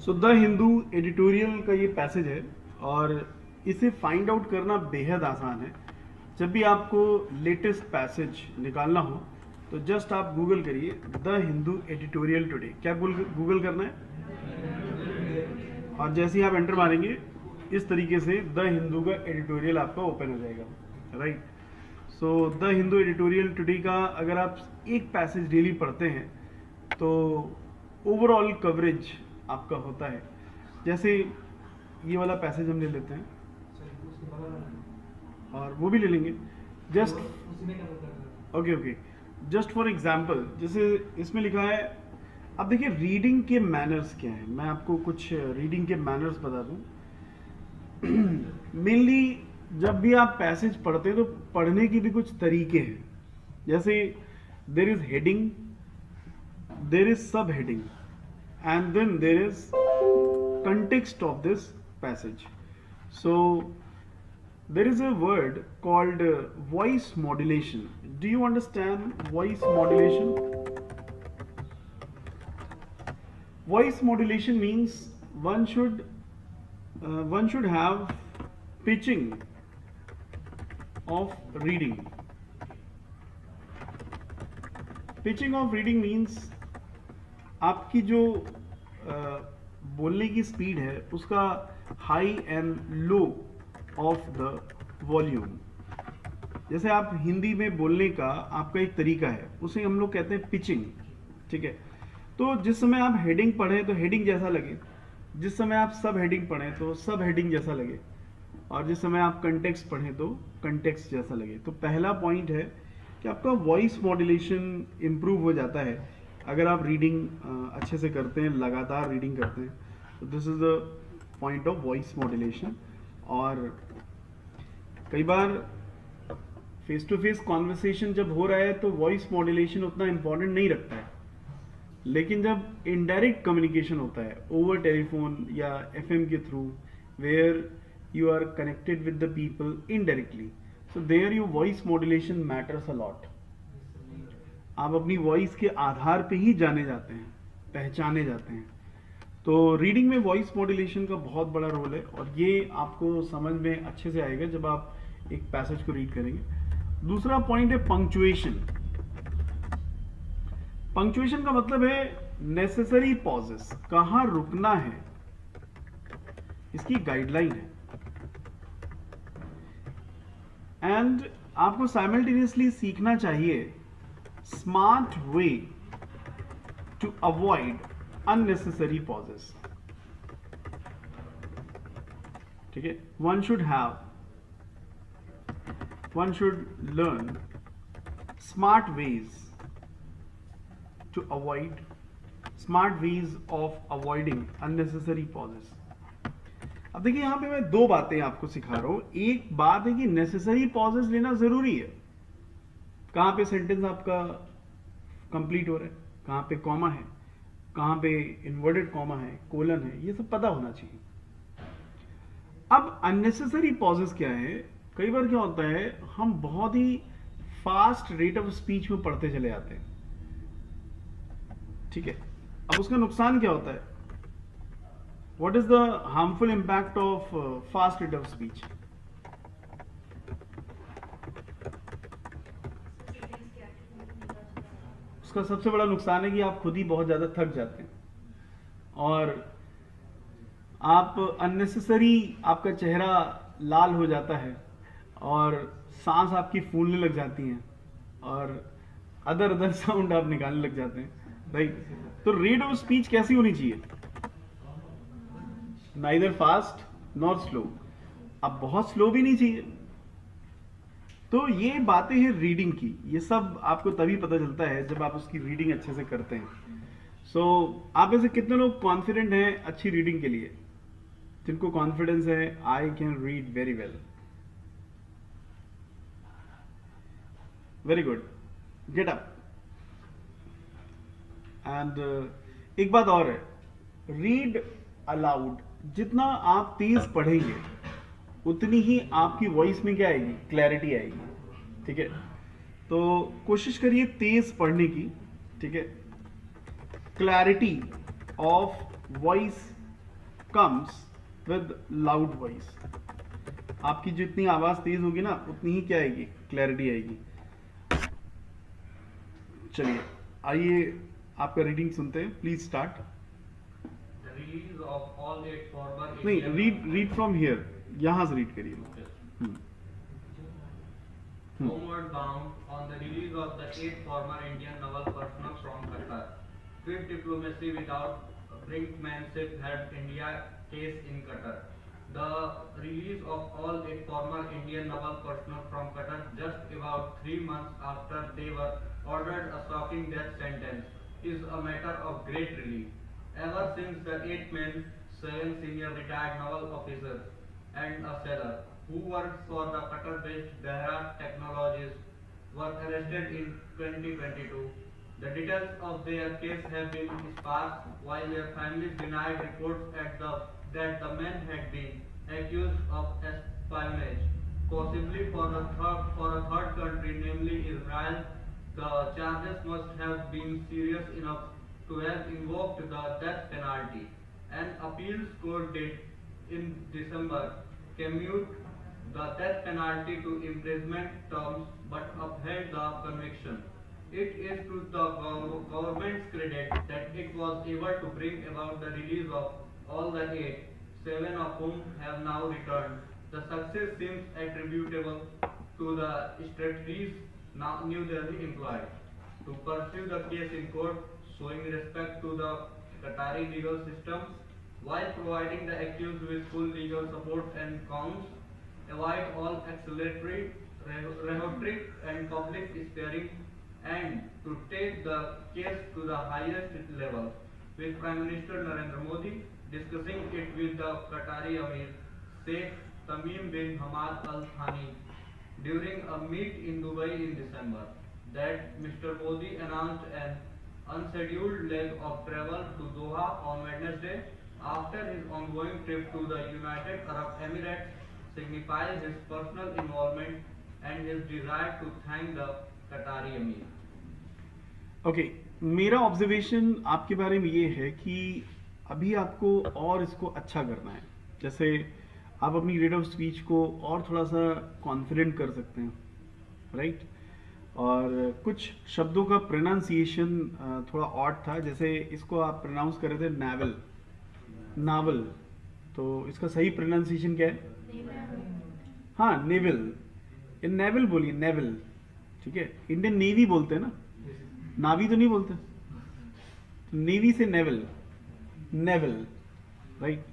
So the Hindu editorial का ये passage है और इसे फाइंड आउट करना बेहद आसान है। जब भी आपको लेटेस्ट पैसेज निकालना हो तो जस्ट आप गूगल करिए द हिंदू एडिटोरियल टुडे। क्या गूगल करना है और जैसे ही आप एंटर मारेंगे इस तरीके से द हिंदू का एडिटोरियल आपका ओपन हो जाएगा, right. So the Hindu editorial today का अगर आप एक पैसेज डेली पढ़ते हैं तो ओवरऑल कवरेज आपका होता है। जैसे ये वाला पैसेज हम ले लेते हैं और वो भी ले लेंगे just okay just for example. जैसे इसमें लिखा है, अब देखिए रीडिंग के मैनर्स क्या हैं। मैं आपको कुछ रीडिंग के मैनर्स बता दूं। मेनली जब भी आप पैसेज पढ़ते हैं तो पढ़ने की भी कुछ तरीके हैं। जैसे there is heading, there is sub heading and then there is context of this passage. So there is a word called voice modulation. Do you understand voice modulation? Voice modulation means one should have pitching of reading. Pitching of reading means आपकी जो बोलने की speed है उसका high and low of the volume. जैसे आप हिंदी में बोलने का आपका एक तरीका है, उसे हम लोग कहते हैं पिचिंग, ठीक है। तो जिस समय आप हेडिंग पढ़ें तो हेडिंग जैसा लगे, जिस समय आप सब हेडिंग पढ़ें तो सब हेडिंग जैसा लगे, और जिस समय आप कंटेक्स्ट पढ़ें तो कंटेक्स्ट जैसा लगे। तो पहला पॉइंट है कि आपका वॉइस मॉड्यूलेशन इम्प्रूव हो जाता है अगर आप रीडिंग अच्छे से करते हैं, लगातार रीडिंग करते हैं। तो this is the point of voice modulation. और कई बार फेस टू फेस कॉन्वर्सेशन जब हो रहा है तो वॉइस मॉड्यूलेशन उतना इम्पोर्टेंट नहीं रखता है, लेकिन जब इनडायरेक्ट कम्युनिकेशन होता है ओवर टेलीफोन या एफएम के through, where you are connected with the people indirectly, so there your voice modulation matters a lot. आप अपनी वॉइस के आधार पे ही जाने जाते हैं, पहचाने जाते हैं। तो रीडिंग में वॉइस मॉड्यूलेशन का बहुत बड़ा रोल है और ये आपको समझ में अच्छे से आएगा जब आप एक पैसेज को रीड करेंगे। दूसरा पॉइंट है पंक्चुएशन। पंक्चुएशन का मतलब है नेसेसरी पॉजेस, कहां रुकना है, इसकी गाइडलाइन है। एंड आपको साइमल्टेनियसली सीखना चाहिए smart way to avoid unnecessary pauses, ठीक है। one should learn smart ways of avoiding unnecessary pauses। अब देखिए यहां पे मैं दो बातें आपको सिखा रहा हूं। एक बात है कि नेसेसरी पॉजेस लेना जरूरी है, कहां पे सेंटेंस आपका कंप्लीट हो रहा है, कहां पे कॉमा है, कहां पे इन्वर्टेड कॉमा है, कोलन है, ये सब पता होना चाहिए। अब अननेसेसरी पॉजेस क्या है, कई बार क्या होता है हम बहुत ही फास्ट रेट ऑफ स्पीच में पढ़ते चले जाते हैं, ठीक है। अब उसका नुकसान क्या होता है, what is the harmful impact of fast rate of speech? उसका सबसे बड़ा नुकसान है कि आप खुद ही बहुत ज्यादा थक जाते हैं और आप अननेसेसरी, आपका चेहरा लाल हो जाता है और सांस आपकी फूलने लग जाती हैं और अदर साउंड आप निकालने लग जाते हैं, राइट। तो रेट ऑफ स्पीच कैसी होनी चाहिए? Neither fast nor slow. अब बहुत स्लो भी नहीं चाहिए। तो ये बातें हैं रीडिंग की, ये सब आपको तभी पता चलता है जब आप उसकी रीडिंग अच्छे से करते हैं। सो आप ऐसे कितने लोग कॉन्फिडेंट हैं अच्छी रीडिंग के लिए, जिनको कॉन्फिडेंस है I can read very well? Very good, get up. And एक बात और है, रीड अलाउड। जितना आप तेज पढ़ेंगे उतनी ही आपकी वॉइस में क्या आएगी, क्लैरिटी आएगी, ठीक है। तो कोशिश करिए तेज पढ़ने की, ठीक है। Clarity of voice comes with loud voice. आपकी जितनी आवाज तेज होगी ना उतनी ही क्या आएगी, क्लैरिटी आएगी. चलिए आइए आपका रीडिंग सुनते हैं. Please start. The release of all eight former नहीं, Indian रीड फ्रॉम हियर. यहाँ से रीड करिए. homeward bound on the release of the eight former Indian naval personnel from Qatar. Swift diplomacy without brinkmanship had India case in Qatar. The release of all eight former Indian naval personnel from Qatar just about 3 months after they were ordered a shocking death sentence is a matter of great relief. Ever since the 8 men, 7 senior retired naval officers and a sailor who worked for the Qatar-based Dahra Technologies were arrested in 2022. The details of their case have been sparse, while their families denied reports that the men had been accused of espionage, possibly for a third country, namely Israel. The charges must have been serious enough to have invoked the death penalty. An appeals court did in December commute the death penalty to imprisonment terms but upheld the conviction. It is to the government's credit that it was able to bring about the release of all the eight, 7 of whom have now returned. The success seems attributable to the strategies New Delhi employed to pursue the case in court, showing respect to the Qatari legal system while providing the accused with full legal support and counts, avoid all acceleratory, rhetoric and public sparing, and to take the case to the highest level, with Prime Minister Narendra Modi discussing it with the Qatari Amir Sheikh Tamim bin Hamad Al Thani during a meet in Dubai in December. That Mr. Modi announced an unscheduled leg of travel to Doha on Wednesday after his ongoing trip to the United Arab Emirates signifies his personal involvement and his desire to thank the Qatari Amir. Okay, मेरा observation आपके बारे में ये है कि अभी आपको और इसको अच्छा करना है. जैसे आप अपनी रेट ऑफ स्पीच को और थोड़ा सा कॉन्फिडेंट कर सकते हैं, राइट. और कुछ शब्दों का प्रोनाउंसिएशन थोड़ा ऑड था. जैसे इसको आप प्रोनाउंस कर रहे थे नावल, नावल. तो इसका सही प्रोनाउंसिएशन क्या है? हाँ, नेवल. इन नेवल बोलिए, नेवल. ठीक है, इंडियन नेवी बोलते हैं ना, नावी तो नहीं बोलते. नेवी से नेवल, नेवल, राइट.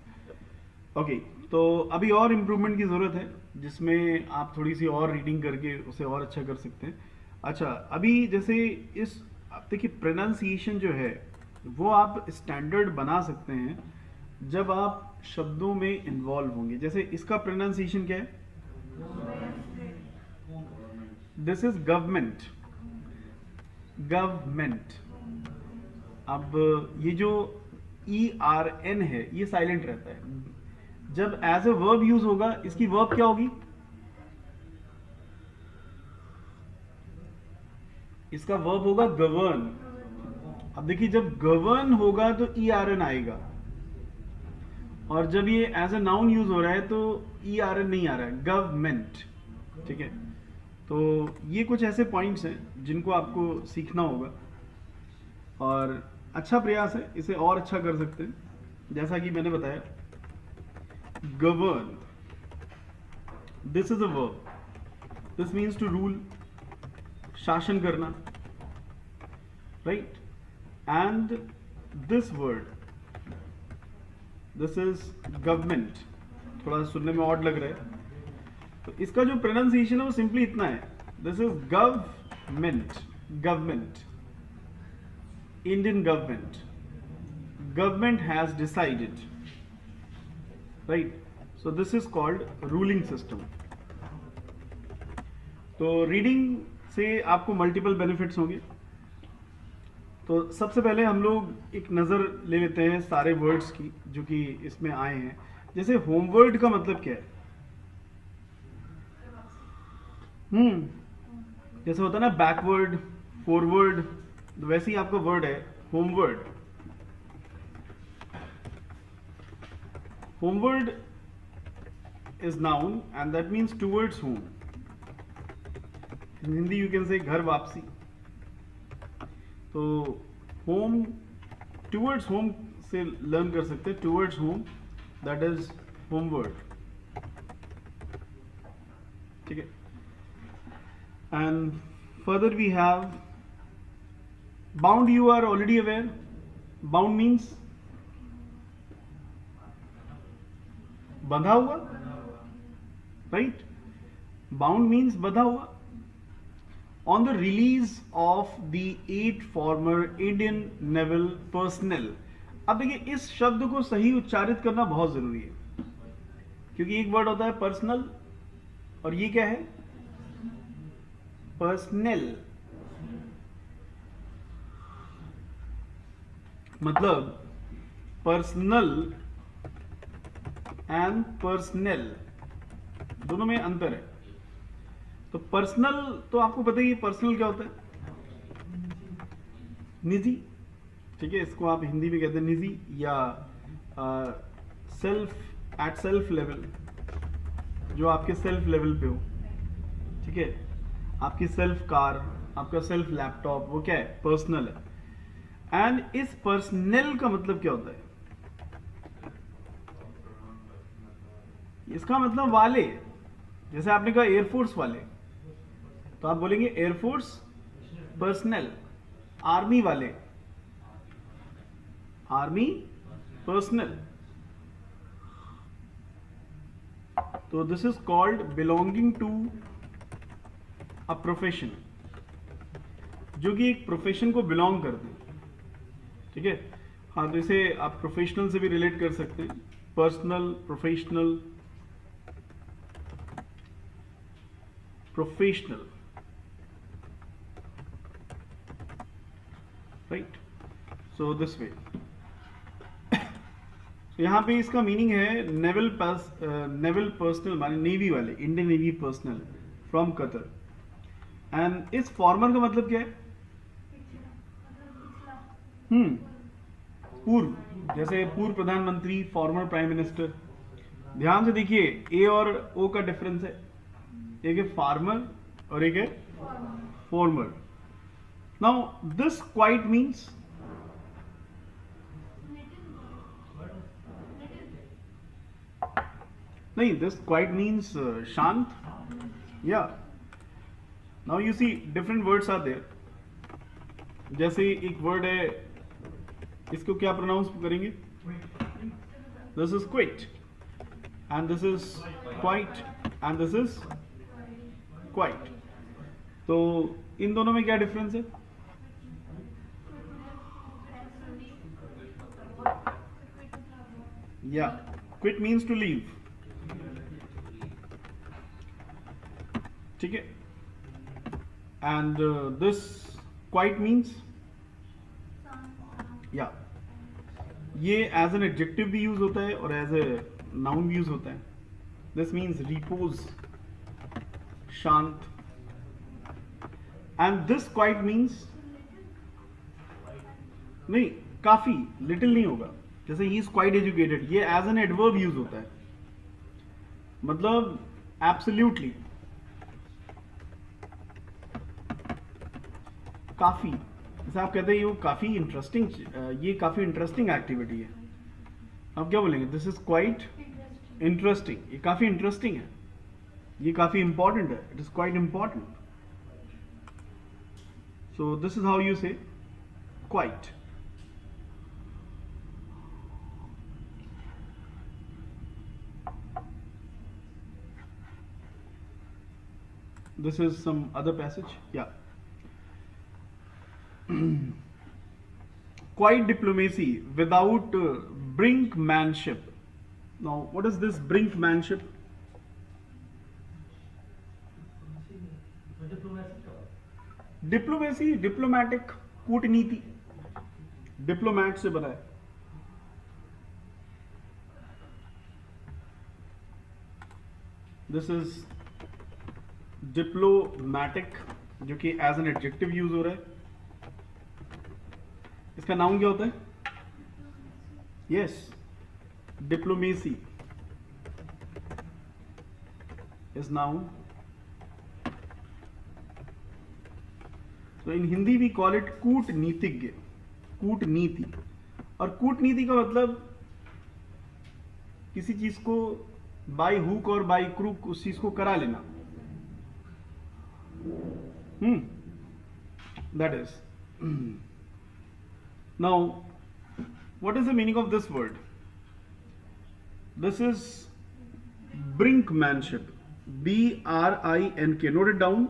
ओके, तो अभी और इम्प्रूवमेंट की ज़रूरत है जिसमें आप थोड़ी सी और रीडिंग करके उसे और अच्छा कर सकते हैं. अच्छा, अभी जैसे इस देखिए प्रोनाउंसिएशन जो है वो आप स्टैंडर्ड बना सकते हैं जब आप शब्दों में इन्वॉल्व होंगे. जैसे इसका प्रोनाउंसिएशन क्या है? This is government, government. अब ये जो ERN है ये साइलेंट रहता है. जब एज ए वर्ब यूज होगा इसकी वर्ब क्या होगी? इसका वर्ब होगा गवर्न. अब देखिए जब गवर्न होगा तो ERN आएगा, और जब ये एज ए नाउन यूज हो रहा है तो ERN नहीं आ रहा है, गवर्नमेंट. ठीक है, तो ये कुछ ऐसे पॉइंट्स हैं जिनको आपको सीखना होगा और अच्छा प्रयास है, इसे और अच्छा कर सकते हैं. जैसा कि मैंने बताया, govern, this is a verb. This means to rule, शासन करना, right? And this word, this is government. थोड़ा सुनने में ऑड लग रहा है, तो इसका जो प्रोनाउंसिएशन है वो सिंपली इतना है, this is government, government, Indian government, government has decided, right. So this is called ruling system. तो रीडिंग से आपको मल्टीपल बेनिफिट्स होंगे. तो सबसे पहले हम लोग एक नज़र ले लेते हैं सारे वर्ड्स की जो कि इसमें आए हैं. जैसे होमवर्ड का मतलब क्या है? जैसे होता है ना बैकवर्ड, फॉरवर्ड, तो वैसे ही आपका वर्ड है homeward. homeward is noun and that means towards home. In Hindi you can say घर वापसी. तो home, towards home से learn कर सकते हैं. Towards home, that is homeward. ठीक है. And further we have bound. You are already aware. Bound means बंधा हुआ, right? Bound means बंधा हुआ. On the release of the 8 former Indian naval personnel. अब देखिए इस शब्द को सही उच्चारित करना बहुत जरूरी है, क्योंकि एक वर्ड होता है पर्सनल और ये क्या है? पर्सनल. मतलब पर्सनल एंड पर्सनल दोनों में अंतर है. तो पर्सनल तो आपको पता ही है पर्सनल क्या होता है? निजी. ठीक है, इसको आप हिंदी में कहते हैं निजी या सेल्फ, एट सेल्फ लेवल, जो आपके सेल्फ लेवल पे हो. ठीक है, आपकी सेल्फ कार, आपका सेल्फ लैपटॉप, वो क्या है? पर्सनल है. एंड इस पर्सनल का मतलब क्या होता है? इसका मतलब वाले. जैसे आपने कहा एयरफोर्स वाले, तो आप बोलेंगे एयरफोर्स पर्सनल. आर्मी वाले, आर्मी पर्सनल. तो this is called belonging to a profession, जो कि एक प्रोफेशन को बिलोंग करते हैं. ठीक है. हाँ, तो इसे आप प्रोफेशनल से भी रिलेट कर सकते हैं. Personal, professional, professional, right. So this way. यहाँ पे इसका मीनिंग है नेवल पर्सनल, माने नेवी वाले, Indian navy personal from Qatar. And इस फॉर्मर का मतलब क्या है? पूर्व. जैसे पूर्व प्रधानमंत्री, फॉर्मर प्राइम मिनिस्टर. ध्यान से देखिए, ए और ओ का डिफरेंस है. एक है फार्मर और एक है former. Now this quite means, नहीं, दिस क्वाइट मीन्स शांत. या now you see different words are there. जैसे एक वर्ड है, इसको क्या प्रोनाउंस करेंगे? This is quit and this is quite and this is quite. तो इन दोनों में क्या डिफरेंस है? या क्विट मीन्स टू लीव. ठीक है. एंड दिस क्वाइट मीन्स, या ये एज एन एडजेक्टिव भी यूज होता है और एज ए नाउन भी यूज होता है. दिस मीन्स रिपोज, शांत. एंड दिस क्वाइट मीन्स, नहीं, काफी, लिटिल नहीं होगा. जैसे ही इज क्वाइट एजुकेटेड, ये एज एन एडवर्ब यूज होता है, मतलब एब्सोल्युटली, काफी. जैसे आप कहते हैं ये काफी इंटरेस्टिंग, ये काफी इंटरेस्टिंग एक्टिविटी है. आप क्या बोलेंगे? This is quite interesting. ये काफी इंटरेस्टिंग है, ये काफी इंपॉर्टेंट है. It is quite important. So this is how you से quite. This is some other passage. Yeah. Quiet diplomacy without brinkmanship. Now, what is this brinkmanship? Diplomacy, diplomatic, कूटनीति, diplomat से बना है. This is डिप्लोमैटिक, जो कि as an adjective use हो रहा है. इसका नाउन क्या होता है? Yes, diplomacy. is noun. So in Hindi we call it कूटनीतिज्ञ, कूटनीति. और कूटनीति का मतलब किसी चीज को बाय हुक और बाय क्रूक उस चीज को करा लेना. That is. Now, what is the meaning of this word? This is brinkmanship. B-R-I-N-K. Note it down.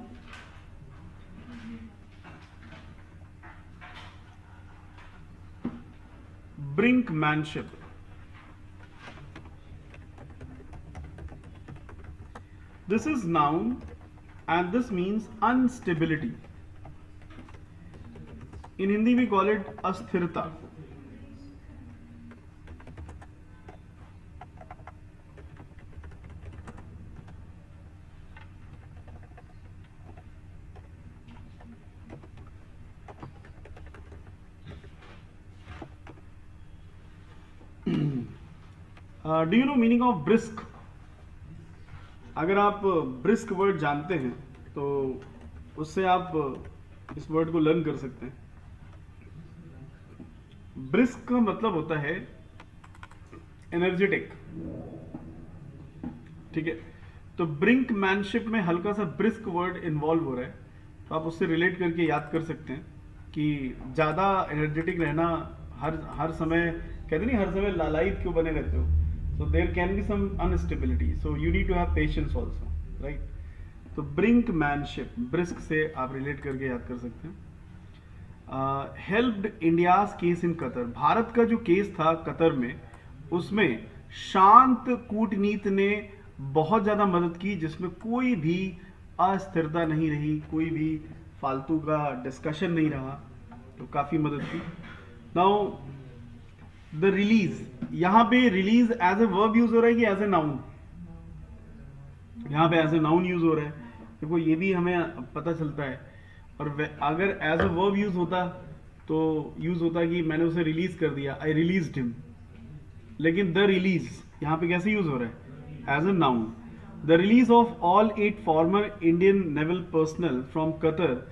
Brinkmanship. This is noun and this means instability. In Hindi we call it asthirta. Do you know meaning of brisk? अगर आप brisk word जानते हैं तो उससे आप इस word को learn कर सकते हैं. ब्रिस्क का मतलब होता है एनर्जेटिक. ठीक है, तो ब्रिंकमैनशिप में हल्का सा ब्रिस्क वर्ड इन्वॉल्व हो रहा है, तो आप उससे रिलेट करके याद कर सकते हैं कि ज्यादा एनर्जेटिक रहना, हर समय कहते नहीं हर समय लालायित क्यों बने रहते हो. So there can be some instability. So you need to have patience also, right? तो brinkmanship, brisk से आप relate करके याद कर सकते हैं. Helped India's case in Qatar. Bharat का जो केस था कतर में, उसमें शांत कूटनीति ने बहुत ज़्यादा मदद की, जिसमें कोई भी अस्थिरता नहीं रही, कोई भी फालतू का डिस्कशन नहीं रहा, तो काफ़ी मदद की. नाउ द रिलीज, यहां पे release as a verb use हो रहा है कि एज ए नाउन? यहां पे एज ए नाउन यूज हो रहा है. देखो ये भी हमें पता चलता है. और अगर एज ए वर्ब यूज होता तो यूज होता कि मैंने उसे रिलीज कर दिया, आई रिलीज्ड हिम. लेकिन द रिलीज यहां पे कैसे यूज हो रहा है? As a noun. The release of all 8 former Indian naval personnel from Qatar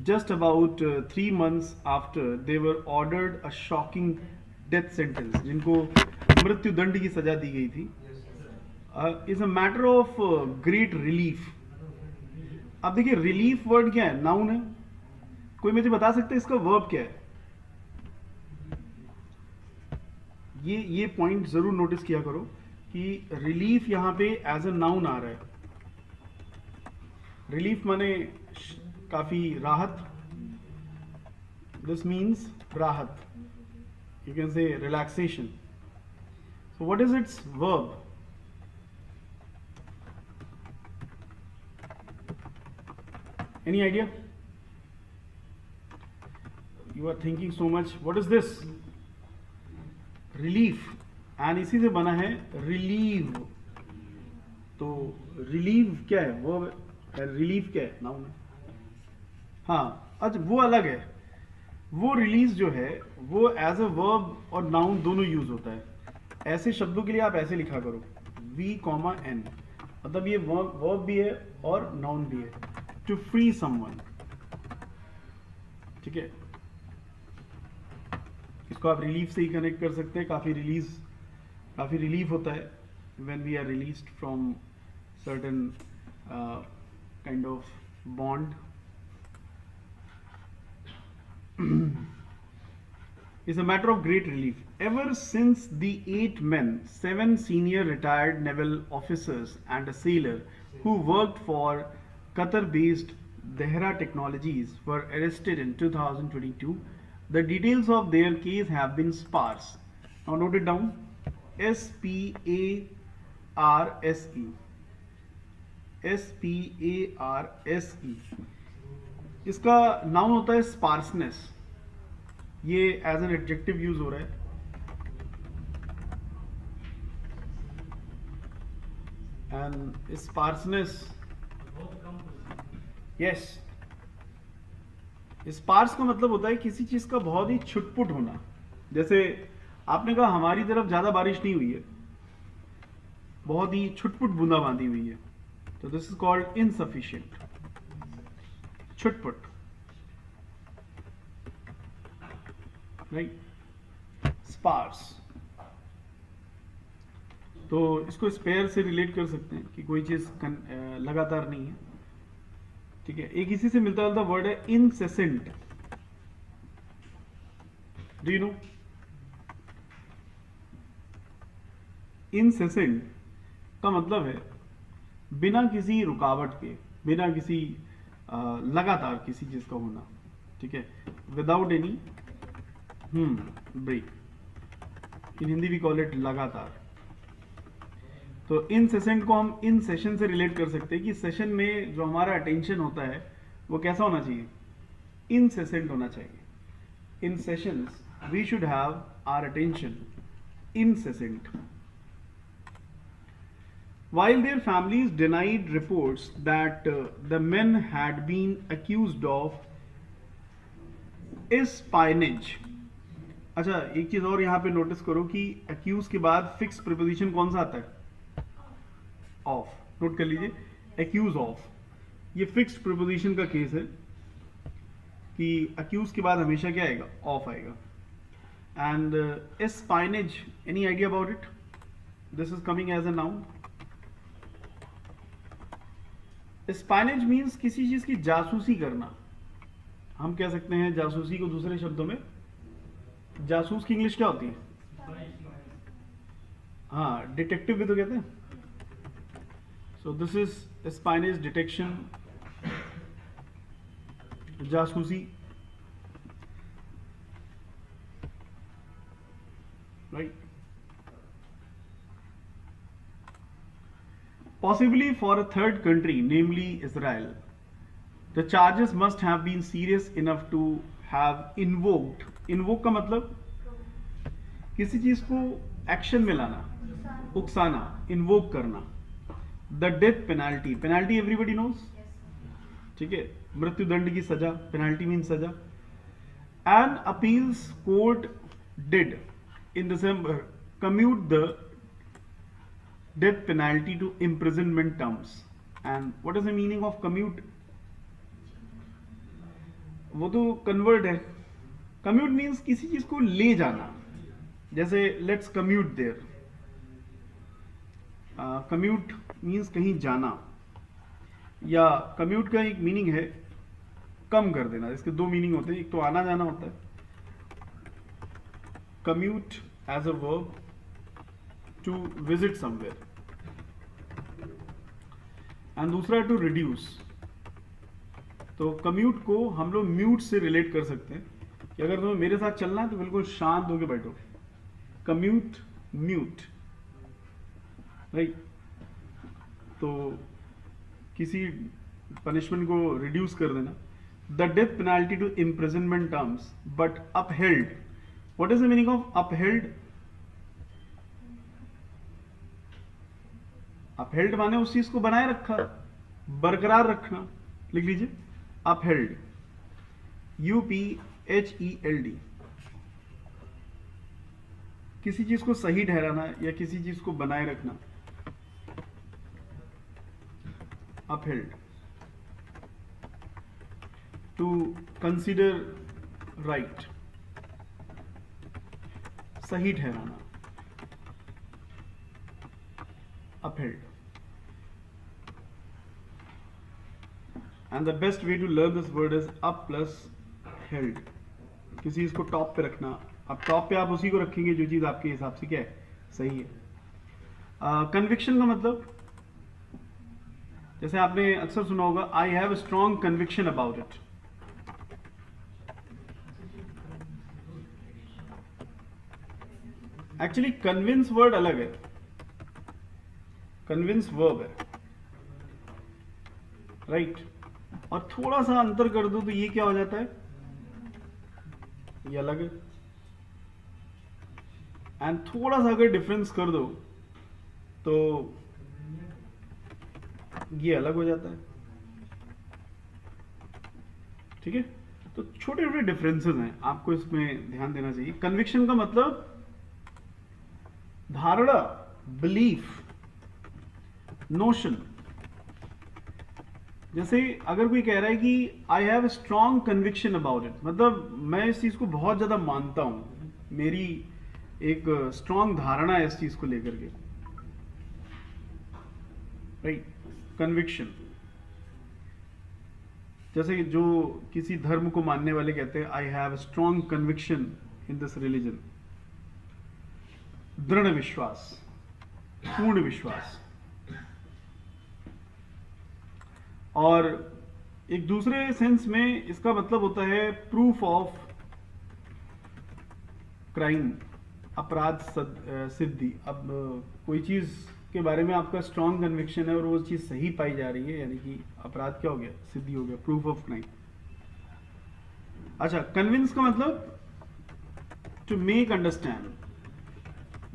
just about 3 months after they were ordered a shocking death sentence, जिनको मृत्यु दंड की सजा दी गई थी, is a matter of great relief. अब देखिए रिलीफ वर्ड क्या है? नाउन है. कोई मुझे बता सकता है इसका वर्ब क्या है? ये पॉइंट जरूर नोटिस किया करो कि रिलीफ यहां पे एज ए नाउन आ रहा है. रिलीफ माने काफी राहत. दिस मीन्स राहत. You can say relaxation. So what is its verb? Any idea? You are thinking so much. What is this? Relief. And इसी से बना है relieve. तो relieve क्या है? verb है. relief क्या है? noun है. हाँ, अच्छा वो अलग है. वो रिलीज जो है वो एज अ वर्ब और नाउन दोनों यूज होता है. ऐसे शब्दों के लिए आप ऐसे लिखा करो V, N. मतलब ये वर्ब भी है और नाउन भी है. To free someone. ठीक है, इसको आप रिलीफ से ही कनेक्ट कर सकते हैं. काफी रिलीफ होता है when we are released from certain kind of bond. Is a matter of great relief. Ever since the 8 men, 7 senior retired naval officers and a sailor who worked for Qatar-based Dehra Technologies were arrested in 2022, the details of their case have been sparse. Now note it down. S-P-A-R-S-E. S-P-A-R-S-E. इसका noun होता है स्पार्सनेस. ये as an adjective use हो रहा है. And स्पार्सनेस, yes, sparse का मतलब होता है किसी चीज का बहुत ही छुटपुट होना. जैसे आपने कहा हमारी तरफ ज्यादा बारिश नहीं हुई है, बहुत ही छुटपुट बूंदाबांदी हुई है. तो दिस इज कॉल्ड इनसफिशिएंट, छुटपुट, राइट। स्पार्स, तो इसको स्पेयर से रिलेट कर सकते हैं कि कोई चीज लगातार नहीं है, ठीक है। एक इसी से मिलता जुलता वर्ड है incessant. Do you no incessant का मतलब है बिना किसी रुकावट के, बिना किसी लगातार किसी चीज का होना, ठीक है, without any break. In Hindi we call it लगातार। तो इनसेसेंट को हम इन सेशन से रिलेट कर सकते हैं कि सेशन में जो हमारा अटेंशन होता है वो कैसा होना चाहिए, इनसेसेंट होना चाहिए। In sessions we should have our attention incessant. While their families denied reports that the men had been accused of espionage. अच्छा, एक चीज और यहां पे नोटिस करो कि accuse के बाद फिक्स प्रीपोजिशन कौन सा आता है, ऑफ। नोट कर लीजिए, accuse of, ये फिक्स्ड प्रीपोजिशन का केस है कि accuse के बाद हमेशा क्या आएगा, ऑफ आएगा। And espionage, any idea about it? This is coming as a noun. Espionage means किसी चीज की जासूसी करना। हम कह सकते हैं जासूसी को दूसरे शब्दों में, जासूस की इंग्लिश क्या होती है, हाँ, डिटेक्टिव भी तो कहते हैं। So this is espionage, detection, जासूसी, right? Possibly for a third country, namely Israel, the charges must have been serious enough to have invoked. Invoke का मतलब किसी चीज को एक्शन में लाना, उकसाना, इन्वोक करना। The death penalty, penalty everybody knows, ठीक है, मृत्यु दंड की सजा, पेनाल्टी मीन सजा। And appeals court did in December commute the death penalty to imprisonment terms. And what is the meaning of commute? वो तो कन्वर्ट है। कम्यूट मीन्स किसी चीज को ले जाना, जैसे let's commute there. Commute means कहीं जाना, या कम्यूट का एक मीनिंग है कम कर देना। इसके दो मीनिंग होते हैं, एक तो आना जाना होता है, commute as a verb to visit somewhere, and दूसरा है to reduce। तो commute को हम लोग म्यूट से रिलेट कर सकते हैं कि अगर तुम्हें मेरे साथ चलना है तो बिल्कुल शांत होकर बैठो, commute म्यूट, राइट। तो किसी पनिशमेंट को रिड्यूस कर देना। The death penalty to imprisonment terms but upheld. What is the meaning of upheld? Upheld माने उस चीज को बनाए रखा, बरकरार रखना। लिख लीजिए, upheld, UPHELD। किसी चीज को सही ठहराना या किसी चीज को बनाए रखना, upheld। To consider right, सही ठहराना, upheld। And the best way to learn this word is up plus held। किसी चीज को टॉप पे रखना। अब टॉप पे आप उसी को रखेंगे जो चीज आपके हिसाब से क्या है, सही है। कन्विक्शन का मतलब, जैसे आपने अक्सर सुना होगा, I have a strong conviction about it. Actually convince word अलग है, कन्विंस वर्ब है, राइट। और थोड़ा सा अंतर कर दो तो ये क्या हो जाता है, ये अलग है। एंड थोड़ा सा अगर डिफरेंस कर दो तो ये अलग हो जाता है, ठीक है। तो छोटे छोटे डिफरेंसेस हैं, आपको इसमें ध्यान देना चाहिए। कन्विक्शन का मतलब धारणा, बिलीफ, नोशन, जैसे अगर कोई कह रहा है कि I have strong conviction about it, मतलब मैं इस चीज को बहुत ज्यादा मानता हूं, मेरी एक स्ट्रॉन्ग धारणा है इस चीज को लेकर के, राइट, कन्विक्शन। जैसे कि जो किसी धर्म को मानने वाले कहते हैं I have strong conviction in this religion, दृढ़ विश्वास, पूर्ण विश्वास। और एक दूसरे सेंस में इसका मतलब होता है प्रूफ ऑफ क्राइम, अपराध सिद्धि। अब कोई चीज के बारे में आपका स्ट्रॉन्ग कन्विक्शन है और वो चीज सही पाई जा रही है, यानी कि अपराध क्या हो गया, सिद्धि हो गया, प्रूफ ऑफ क्राइम। अच्छा, कन्विंस का मतलब to make understand,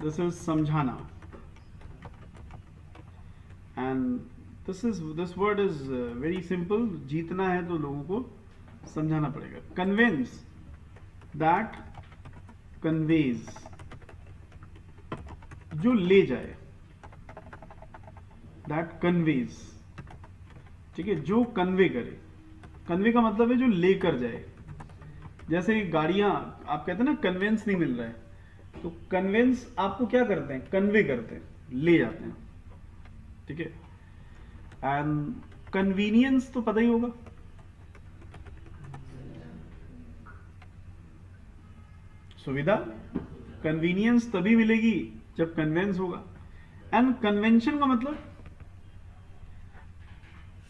this is समझाना, and this word is very simple. जीतना है तो लोगों को समझाना पड़ेगा। कन्विंस, दैट कन्वेज, जो ले जाए, दैट कन्वेज, ठीक है, जो कन्वे करे। कन्वे का मतलब है जो लेकर जाए। जैसे गाड़ियां, आप कहते हैं ना कन्वेंस नहीं मिल रहा है, तो कन्वेंस आपको क्या करते हैं, कन्वे करते हैं, ले जाते हैं, ठीक है। एंड कन्वीनियंस तो पता ही होगा, सुविधा। कन्वीनियंस तभी मिलेगी जब कन्वेंस होगा। एंड कन्वेंशन का मतलब,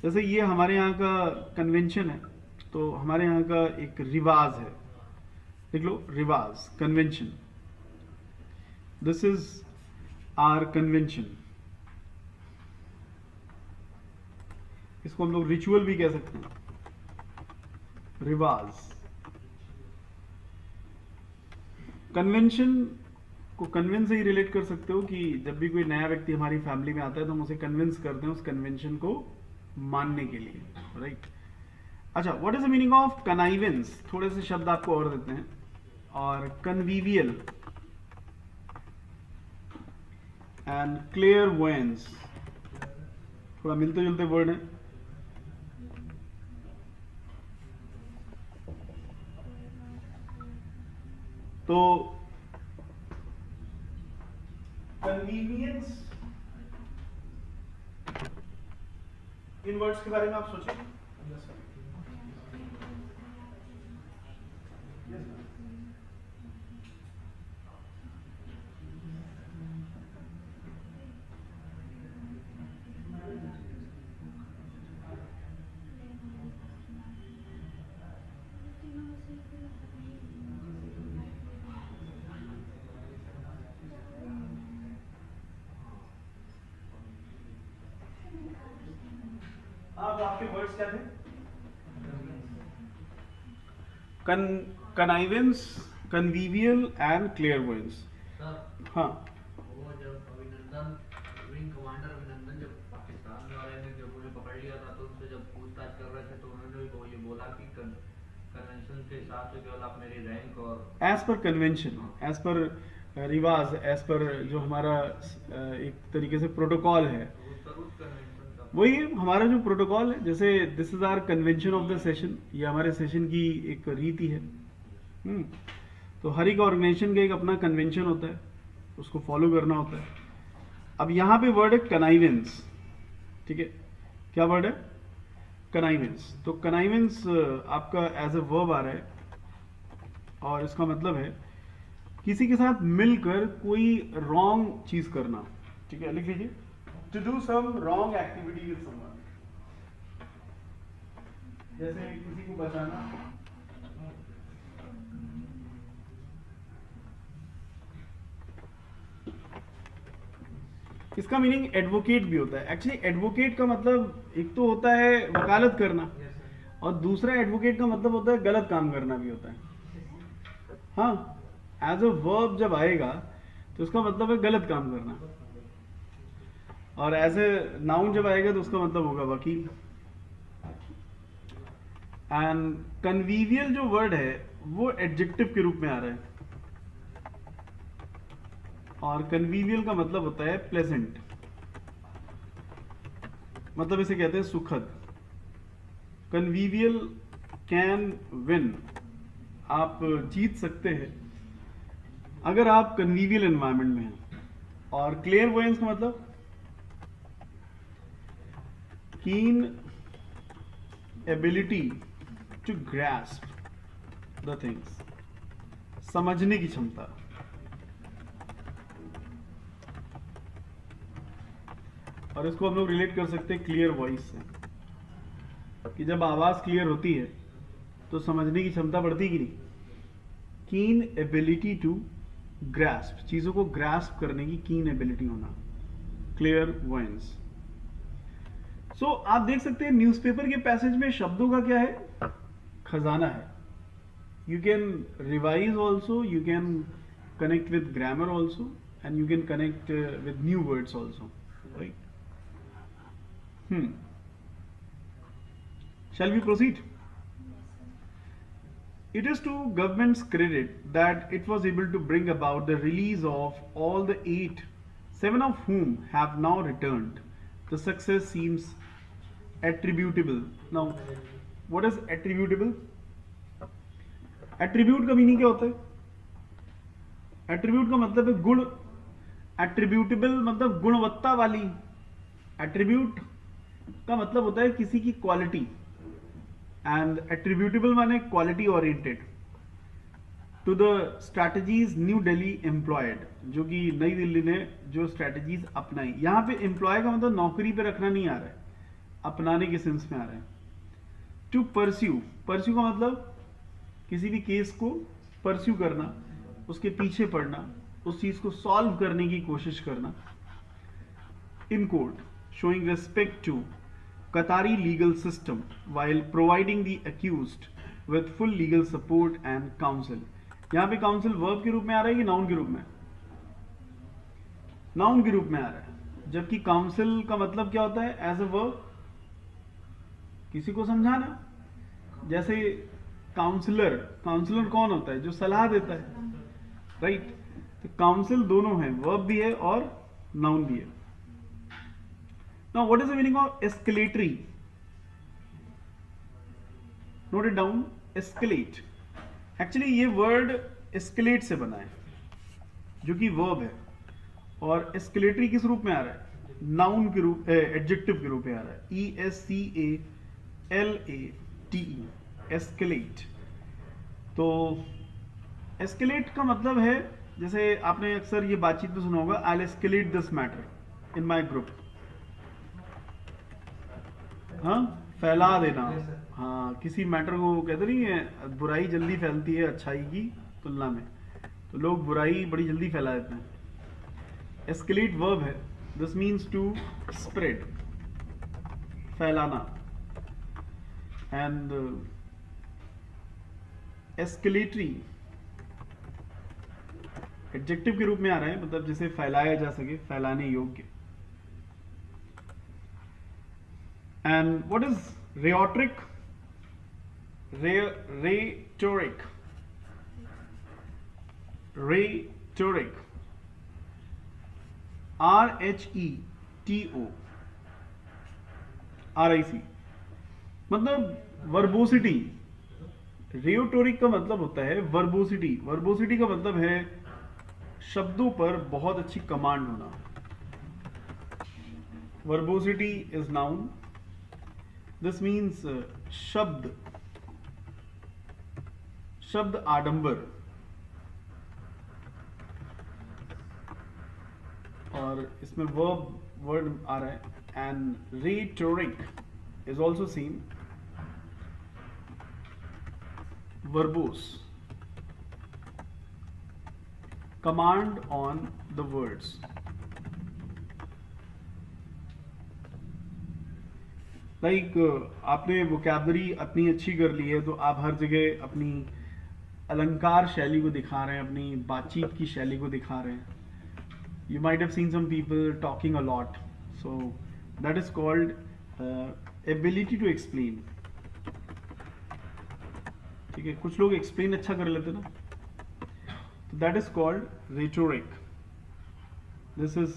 जैसे ये हमारे यहाँ का कन्वेंशन है, तो हमारे यहाँ का एक रिवाज है, देख लो, रिवाज, convention, this is our convention. इसको हम लोग रिचुअल भी कह सकते हैं, रिवाज। कन्वेंशन को कन्विंस से ही रिलेट कर सकते हो कि जब भी कोई नया व्यक्ति हमारी फैमिली में आता है तो हम उसे कन्विंस करते हैं उस कन्वेंशन को मानने के लिए, राइट। अच्छा, what is the meaning of connivance? थोड़े से शब्द आपको और देते हैं। और कन्वीवियल एंड क्लियरवॉयंस, थोड़ा मिलते जुलते वर्ड है। तो कन्वीनियंस, इन वर्ड्स के बारे में आप सोचें। अब आपके वर्ड्स क्या थे? Connivance, convivial and क्लियरवॉयंस। सर, हाँ, वो जब अभिनंदन, विंग कमांडर अभिनंदन जब पाकिस्तान वाले ने जब उन्हें पकड़ लिया था, तो उनसे जब पूछताछ कर रहे थे तो उन्होंने भी ये बोला कि कन्वेंशन के हिसाब से केवल आप मेरी रैंक और as per convention, as per रिवाज, एज पर जो हमारा एक तरीके से प्रोटोकॉल है, उस कन्वेंशन का वही है हमारा जो प्रोटोकॉल है। जैसे this is our convention of the session, ये हमारे सेशन की एक रीति है। तो हर एक ऑर्गेनाइजेशन का एक अपना कन्वेंशन होता है, उसको फॉलो करना होता है। अब यहाँ पे वर्ड है कनाइवेंस, ठीक है। क्या वर्ड है? कनाइवेंस। तो कनाइवेंस आपका एज ए वर्ब आ रहा है और इसका मतलब है किसी के साथ मिलकर कोई रॉन्ग चीज करना, ठीक है। लिख लीजिए, to do some wrong activity with someone, जैसे किसी को बचाना, इसका मीनिंग एडवोकेट भी होता है। एक्चुअली एडवोकेट का मतलब एक तो होता है वकालत करना, और दूसरा एडवोकेट का मतलब होता है गलत काम करना भी होता है। हाँ, एज अ वर्ब जब आएगा तो उसका मतलब है गलत काम करना, और एज ए नाउन जब आएगा तो उसका मतलब होगा वकील। एंड कन्वीवियल जो वर्ड है वो एडजेक्टिव के रूप में आ रहा है, और कन्वीवियल का मतलब होता है प्लेजेंट, मतलब इसे कहते हैं सुखद। कन्वीवियल कैन विन, आप जीत सकते हैं अगर आप कन्वीवियल एनवायरनमेंट में हैं। और क्लेयरवॉयंस का मतलब keen ability to grasp the things, समझने की क्षमता। और इसको हम लोग रिलेट कर सकते हैं क्लियर वॉइस से, कि जब आवाज क्लियर होती है तो समझने की क्षमता बढ़ती है कि नहीं। कीन एबिलिटी टू ग्रास्प, चीजों को ग्रास्प करने की कीन एबिलिटी होना, क्लियर वॉइस। सो आप देख सकते हैं न्यूज़पेपर के पैसेज में शब्दों का क्या है, खजाना है। You can revise also, you can connect with grammar also, and you can connect with new words also, right. Shall we proceed? It is to government's credit that it was able to bring about the release of all the 8, 7 of whom have now returned. The success seems attributable. Now, what is attributable? Attribute का meaning क्या होता है? Attribute का मतलब है गुण। Attributable मतलब गुणवत्ता वाली। Attribute का मतलब होता है किसी की क्वालिटी, एंड एट्रीब्यूटेबल माने quality oriented to the strategies New Delhi employed, जो कि नई दिल्ली ने जो स्ट्रैटेजीज अपनाई। यहां पे एम्प्लॉय का मतलब नौकरी पे रखना नहीं आ रहा है, अपनाने के सेंस में आ रहा है। टू परस्यू, परस्यू का मतलब किसी भी केस को परस्यू करना, उसके पीछे पड़ना, उस चीज को सॉल्व करने की कोशिश करना। In court, showing respect to Qatari legal system while providing the accused with full legal support and counsel. यहाँ पे counsel verb के रूप में आ रहा है कि noun के रूप में? Noun के रूप में आ रहा है, जबकि counsel का मतलब क्या होता है as a verb? किसी को समझाना। जैसे काउंसलर, काउंसलर कौन होता है? जो सलाह देता है, राइट। तो काउंसिल दोनों है, वर्ब भी है और नाउन भी है। Now, what is the meaning of escalatory? Note it down. Escalate. Actually, ये word escalate से बना है, जो कि verb है, और escalatory किस रूप में आ रहा है? Noun के रूप, adjective के रूप में आ रहा है। E-S-C-A-L-A-T-E, escalate। तो escalate का मतलब है, जैसे आपने अक्सर ये बातचीत में सुना होगा, I'll escalate this matter in my group। हाँ, फैला देना। हाँ, किसी मैटर को कहते नहीं है, बुराई जल्दी फैलती है अच्छाई की तुलना में, तो लोग बुराई बड़ी जल्दी फैला देते हैं। एस्केलेट वर्ब है, दिस मीन्स टू स्प्रेड, फैलाना। एंड एस्केलेटरी एडजेक्टिव के रूप में आ रहा है, मतलब जिसे फैलाया जा सके, फैलाने योग्य। And what is rhetoric? Rhetoric. Rhetoric. R-H-E-T-O. R-I-C. मतलब वर्बोसिटी। रेटोरिक का मतलब होता है वर्बोसिटी। वर्बोसिटी का मतलब है शब्दों पर बहुत अच्छी कमांड होना। वर्बोसिटी इज नाउन। दिस मीन्स शब्द आडंबर। और इसमें वर्ड आ रहा है। And rhetoric is also same, verbose, command on the words। आपने वोकैबलरी अपनी अच्छी कर ली है, तो आप हर जगह अपनी अलंकार शैली को दिखा रहे हैं, अपनी बातचीत की शैली को दिखा रहे हैं। You might have seen some people talking a lot, so that is called ability to explain. ठीक है, कुछ लोग एक्सप्लेन अच्छा कर लेते ना, तो that is called rhetoric. This is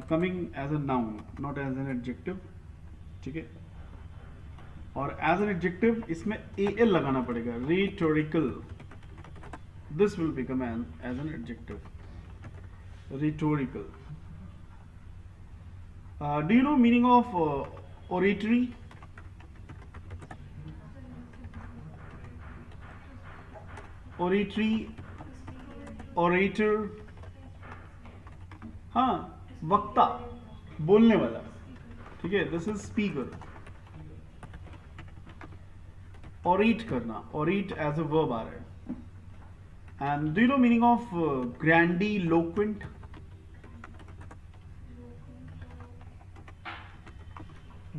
coming as a noun, not as an adjective. ठीक है, और एज एन एडजेक्टिव इसमें AL लगाना पड़ेगा, rhetorical. This will become as an adjective, rhetorical. Do you know meaning of oratory? Oratory, orator, हाँ, वक्ता, बोलने वाला, ठीक है. This is speaker. ऑरेट करना, ऑरेट एज अ वर्ब आ रहा है. And do you know meaning of grandiloquent?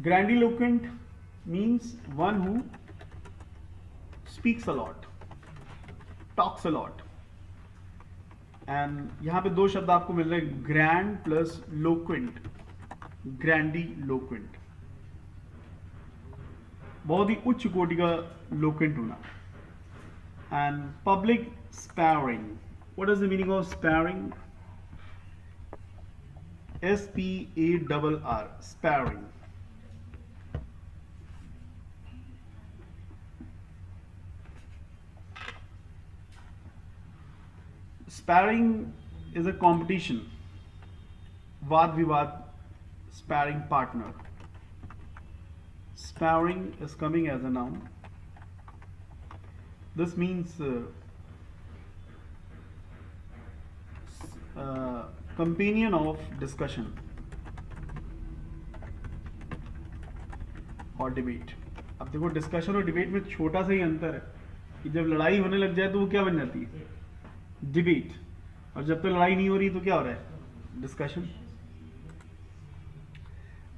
Grandiloquent means one who speaks a lot, talks a lot. And यहाँ पे दो शब्द आपको मिल रहे हैं, grand plus loquent. Grandiloquent, बहुत ही उच्च कोटि का लोक्वेंट होना. And public sparring. What is the meaning of sparring? SPARR, sparring. Sparring is a competition. वाद विवाद, sparring partner. Sparring is coming as a noun. This means companion of discussion और debate. अब देखो, डिस्कशन और डिबेट में छोटा सा ही अंतर है कि जब लड़ाई होने लग जाए तो वो क्या बन जाती है, डिबेट. और जब तक लड़ाई नहीं हो रही तो क्या हो रहा है, discussion.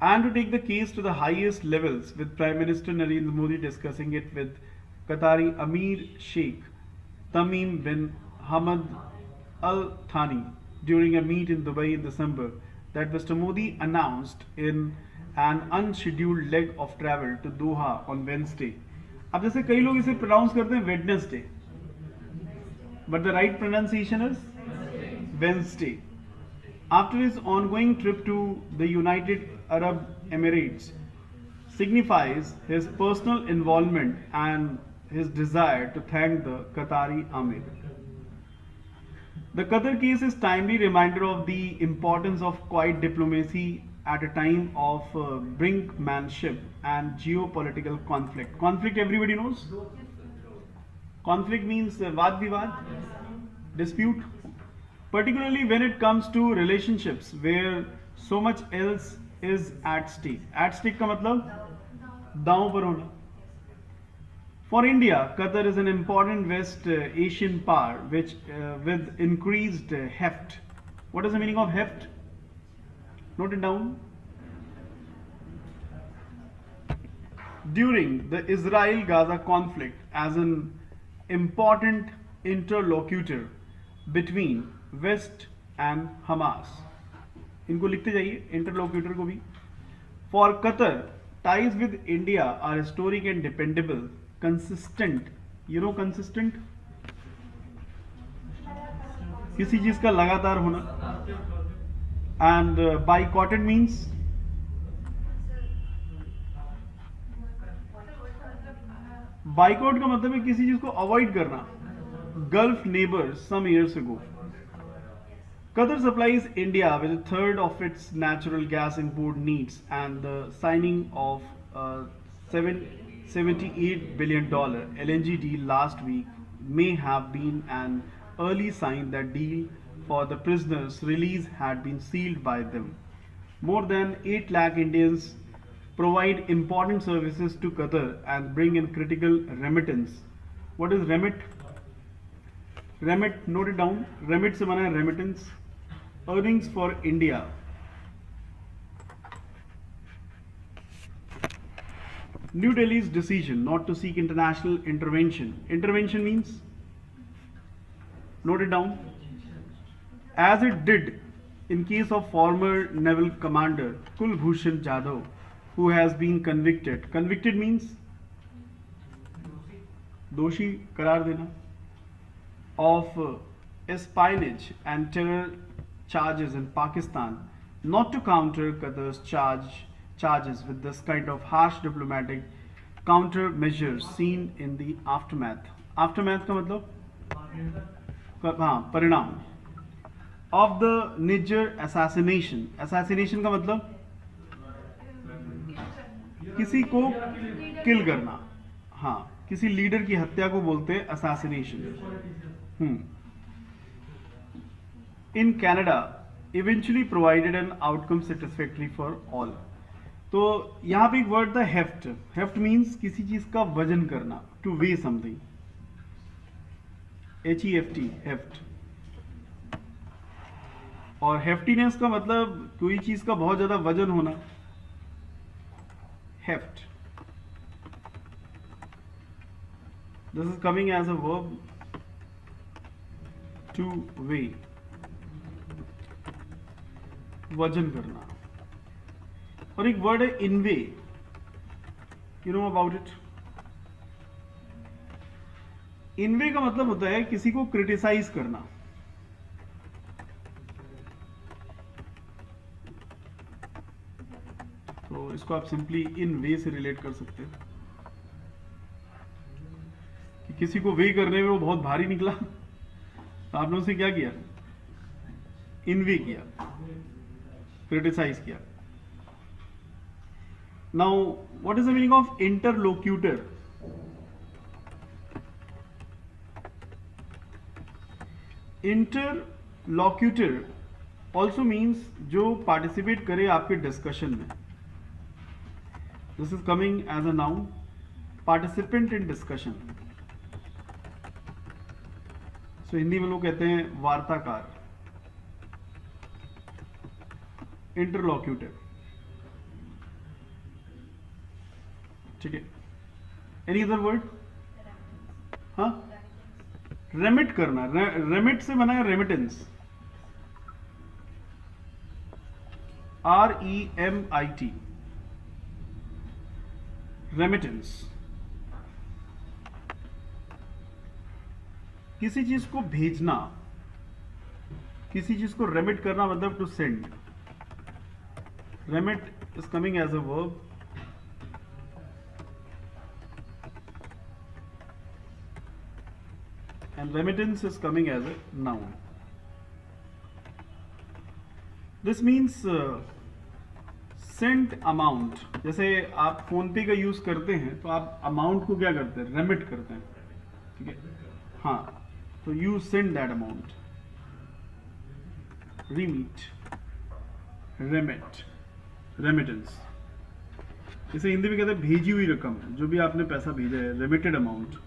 And to take the case to the highest levels, with Prime Minister Narendra Modi discussing it with Qatari Amir Sheikh Tamim bin Hamad Al Thani during a meet in Dubai in December, that Mr. Modi announced in an unscheduled leg of travel to Doha on Wednesday. अब जैसे कई लोग इसे pronounce करते हैं Wednesday, but the right pronunciation is Wednesday. After his ongoing trip to the United Arab Emirates signifies his personal involvement and his desire to thank the Qatari Amir. The Qatar case is timely reminder of the importance of quiet diplomacy at a time of brinkmanship and geopolitical conflict. Conflict, everybody knows. Conflict means vaad vivad, dispute. Particularly when it comes to relationships where so much else is at stake. At stake का मतलब दांव पर होना. For India, Qatar is an important West Asian power which with increased heft. What is the meaning of heft? Note it down. During the Israel-Gaza conflict, as an important interlocutor between West and Hamas. इनको लिखते जाइए, interlocutor को भी. For Qatar, ties with India are historic and dependable, consistent. You know consistent? किसी चीज का लगातार होना. And boycotted means boycott का मतलब है किसी चीज को अवॉइड करना. Gulf neighbors some years ago. Qatar supplies India with a third of its natural gas import needs, and the signing of a $78 billion LNG deal last week may have been an early sign that deal for the prisoners' release had been sealed by them. More than 8 lakh Indians provide important services to Qatar and bring in critical remittance. What is remit? Remit, note it down. Remit से बना है remittance. Earnings for India. New Delhi's decision not to seek international intervention. Intervention means, note it down, as it did in case of former naval commander Kulbhushan Jadhav, who has been convicted. Convicted means दोषी करार देना. Of espionage and terror charges in Pakistan, not to counter Qatar's charges with this kind of harsh diplomatic counter measures seen in the aftermath. Aftermath का मतलब हाँ, परिणाम of the निजर assassination. Assassination का मतलब किसी को किल करना। हाँ, किसी लीडर की हत्या को बोलते हैं assassination. In Canada eventually provided an outcome satisfactory for all. तो यहां पे एक वर्ड था हेफ्ट। हेफ्ट मीन्स किसी चीज का वजन करना, two way something. HEFT, heft. और हेफ्टीनेस का मतलब कोई चीज का बहुत ज्यादा वजन होना, heft. This is coming as a verb, to weigh, वजन करना। और एक वर्ड है inveigh, you know about it. Inveigh का मतलब होता है किसी को क्रिटिसाइज करना। तो इसको आप सिंपली इन वे से रिलेट कर सकते हैं कि किसी को वे करने में वो बहुत भारी निकला, तो आपने उसे क्या किया, इनवे किया, क्रिटिसाइज किया। Now what is the meaning of interlocutor? Interlocutor also means जो पार्टिसिपेट करे आपके डिस्कशन में। This is coming as a noun, participant in discussion. So Hindi में लोग कहते हैं वार्ताकार, इंटरलोक्यूटर। ठीक है, एनी अदर वर्ड? हाँ, रेमिट करना। रेमिट से बना है रेमिटेंस, REMIT, रेमिटेंस। किसी चीज को भेजना, किसी चीज को रेमिट करना मतलब to send. Remit is coming as a verb, and remittance is coming as a noun. This means sent amount. जैसे आप फोन पे का यूज करते हैं तो आप अमाउंट को क्या करते हैं, रेमिट करते हैं। ठीक है, हाँ, तो you send that amount, remit, remit, remittance. इसे हिंदी में कहते हैं भेजी हुई रकम, जो भी आपने पैसा भेजा है, रेमिटेड अमाउंट।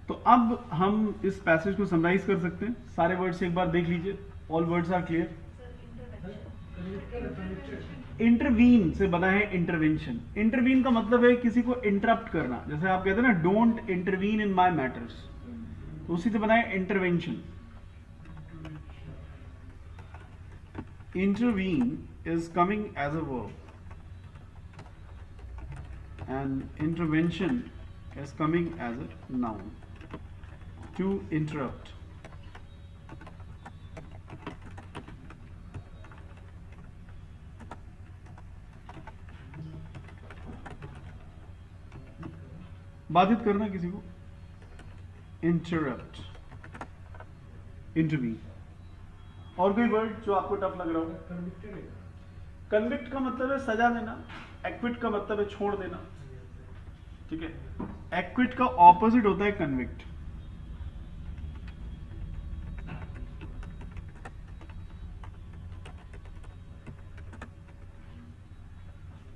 तो अब हम इस पैसेज को समराइज कर सकते हैं। सारे वर्ड्स एक बार देख लीजिए, all words are clear. Intervene से बना है इंटरवेंशन। इंटरवीन का मतलब है किसी को इंटरप्ट करना। जैसे आप कहते हैं ना, don't intervene in my matters, तो उसी से बना है intervention. Intervene is coming as a verb and intervention is coming as a noun, to interrupt. बाधित करना किसी को, interrupt, intervene। और कोई वर्ड जो आपको टफ लग रहा हो? कन्विक्ट का मतलब है सजा देना, एक्विट का मतलब है छोड़ देना। ठीक है, एक्विट का ऑपोजिट होता है कन्विक्ट।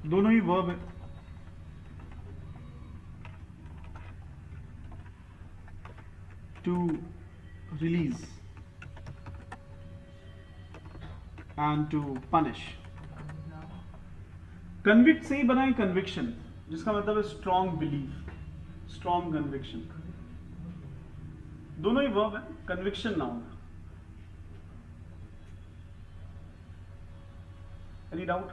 दोनों ही वर्ब है। To release and to punish. Convict से ही बना है कन्विक्शन, जिसका मतलब है स्ट्रॉन्ग बिलीफ, स्ट्रॉन्ग कन्विक्शन। दोनों ही वर्ब है, कन्विक्शन नाउन है। Any doubt?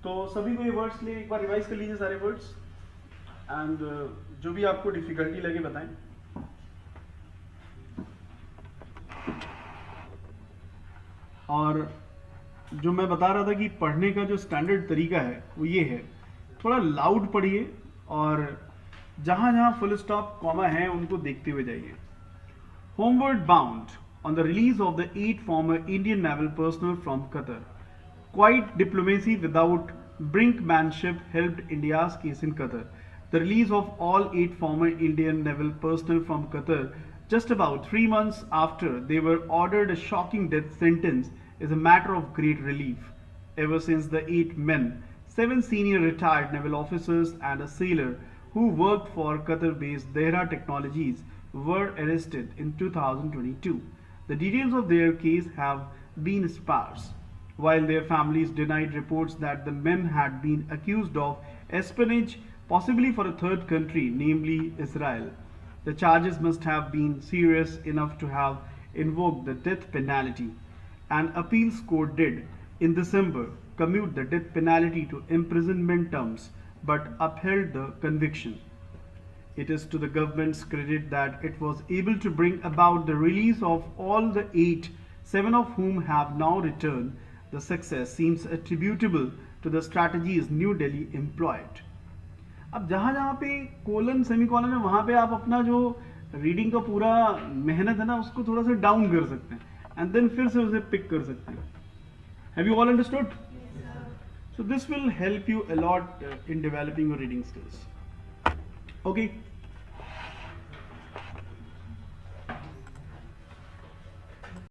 तो सभी को ये वर्ड्स लिए एक बार रिवाइज कर लीजिए सारे वर्ड्स, एंड जो भी आपको डिफिकल्टी लगे बताएं। और जो मैं बता रहा था कि पढ़ने का जो स्टैंडर्ड तरीका है वो ये है, थोड़ा लाउड पढ़िए और जहाँ जहाँ फुल स्टॉप कॉमा है उनको देखते हुए जाइए. Homeward bound on the release of the 8 former Indian naval personnel from Qatar. Quiet diplomacy without brinkmanship helped India's case in Qatar. The release of all 8 former Indian naval personnel from Qatar just about 3 months after they were ordered a shocking death sentence is a matter of great relief. Ever since the 8 men, 7 senior retired naval officers and a sailor who worked for Qatar-based Dehra Technologies were arrested in 2022. The details of their case have been sparse. While their families denied reports that the men had been accused of espionage, possibly for a third country, namely Israel, the charges must have been serious enough to have invoked the death penalty. An appeals court did, in December, commute the death penalty to imprisonment terms but upheld the conviction. It is to the government's credit that it was able to bring about the release of all the 8, 7 of whom have now returned. The success seems attributable to the strategies New Delhi employed. अब जहाँ जहाँ पे colon semi colon है वहाँ पे आप अपना जो रीडिंग का पूरा मेहनत है ना उसको थोड़ा सा डाउन कर सकते हैं एंड देन फिर से उसे पिक कर सकते हैं. Have you all understood? So this will help you a lot in developing your reading skills. Okay.